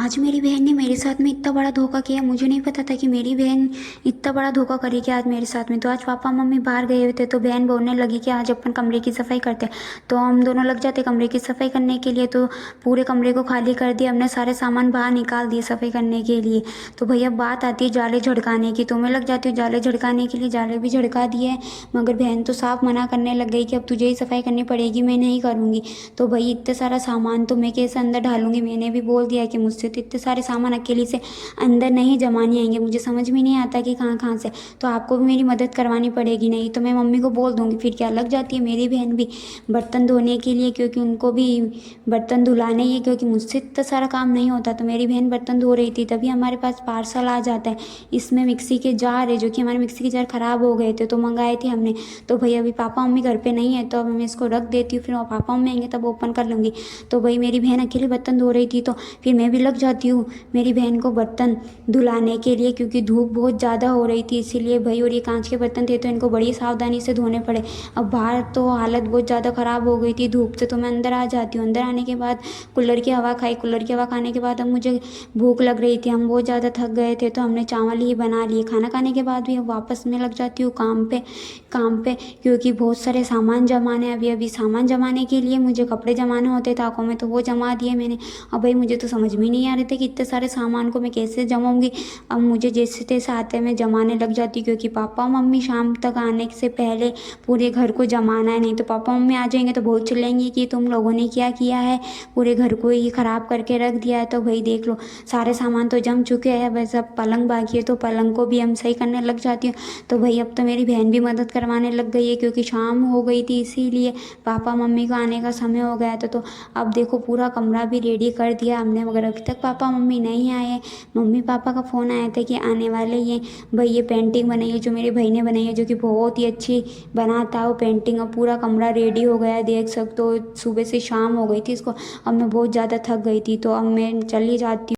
आज मेरी बहन ने मेरे साथ में इतना बड़ा धोखा किया। मुझे नहीं पता था कि मेरी बहन इतना बड़ा धोखा करेगी आज मेरे साथ में। तो आज पापा मम्मी बाहर गए हुए थे तो बहन बोलने लगी कि आज अपन कमरे की सफाई करते हैं। तो हम दोनों लग जाते कमरे की सफाई करने के लिए। तो पूरे कमरे को खाली कर दिया हमने, सारे सामान बाहर निकाल दिए सफाई करने के लिए। तो भैया बात आती है जाले झड़काने की, तो मैं लग जाती हूँ जाले झड़काने के लिए। जाले भी झड़का दिए, मगर बहन तो साफ मना करने लग गई कि अब तुझे ही सफाई करनी पड़ेगी, मैं नहीं करूँगी। तो भाई इतने सारा सामान तो मैं कैसे अंदर डालूंगी। मैंने भी बोल दिया कि मुझसे तो इतने सारे सामान अकेली से अंदर नहीं जमाने आएंगे, मुझे समझ में नहीं आता कि कहाँ कहाँ से। तो आपको भी मेरी मदद करवानी पड़ेगी, नहीं तो मैं मम्मी को बोल दूंगी। फिर क्या, लग जाती है मेरी बहन भी बर्तन धोने के लिए, क्योंकि उनको भी बर्तन धुलाने ही है, क्योंकि मुझसे इतना सारा काम नहीं होता। तो मेरी बहन बर्तन धो रही थी, तभी हमारे पास पार्सल आ जाता है। इसमें मिक्सी के जार है, जो कि हमारे मिक्सी के जार खराब हो गए थे तो मंगाए थे हमने। तो भैया अभी पापा मम्मी घर पे नहीं है, तो अब मैं इसको रख देती हूँ, फिर वो पापा मम्मी आएंगे तब ओपन कर लूँगी। तो भाई मेरी बहन अकेली बर्तन धो रही थी, तो फिर मैं भी लग जाती हूँ मेरी बहन को बर्तन धुलाने के लिए, क्योंकि धूप बहुत ज़्यादा हो रही थी इसीलिए भाई। और ये कांच के बर्तन थे तो इनको बड़ी सावधानी से धोने पड़े। अब बाहर तो हालत बहुत ज़्यादा ख़राब हो गई थी धूप से, तो मैं अंदर आ जाती हूँ। अंदर आने के बाद कूलर की हवा खाई। कूलर की हवा खाने के बाद अब मुझे भूख लग रही थी, हम बहुत ज़्यादा थक गए थे, तो हमने चावल ही बना लिए। खाना खाने के बाद भी अब वापस मैं लग जाती हूँ काम पे, क्योंकि बहुत सारे सामान जमाने। अभी अभी सामान जमाने के लिए मुझे कपड़े जमाने होते ताकों में, तो वो जमा दिए मैंने। अब भाई मुझे तो समझ में नहीं आ रहे थे कि इतने सारे सामान को मैं कैसे जमाऊंगी। अब मुझे जैसे तैसे आते मैं जमाने लग जाती, क्योंकि पापा मम्मी शाम तक आने से पहले पूरे घर को जमाना है। नहीं तो पापा मम्मी आ जाएंगे तो बहुत चिल्लाएंगे कि तुम लोगों ने क्या किया है, पूरे घर को ही ख़राब करके रख दिया है। तो भाई देख लो, सारे सामान तो जम चुके हैं, बस अब पलंग बाकी है, तो पलंग को भी हम सही करने लग जाती हूँ। तो भाई अब तो मेरी बहन भी मदद करवाने लग गई है, क्योंकि शाम हो गई थी इसीलिए पापा मम्मी को आने का समय हो गया था। तो अब देखो पूरा कमरा भी रेडी कर दिया हमने, मगर अभी तक पापा मम्मी नहीं आए हैं। मम्मी पापा का फ़ोन आया था कि आने वाले ही हैं। भाई ये पेंटिंग बनाई है जो मेरे भाई ने बनाई है, जो कि बहुत ही अच्छी बनाता है वो पेंटिंग। अब पूरा कमरा रेडी हो गया है, देख सकते हो। सुबह से शाम हो गई थी इसको, अब मैं बहुत ज़्यादा थक गई थी, तो अब मैं चली जाती हूँ।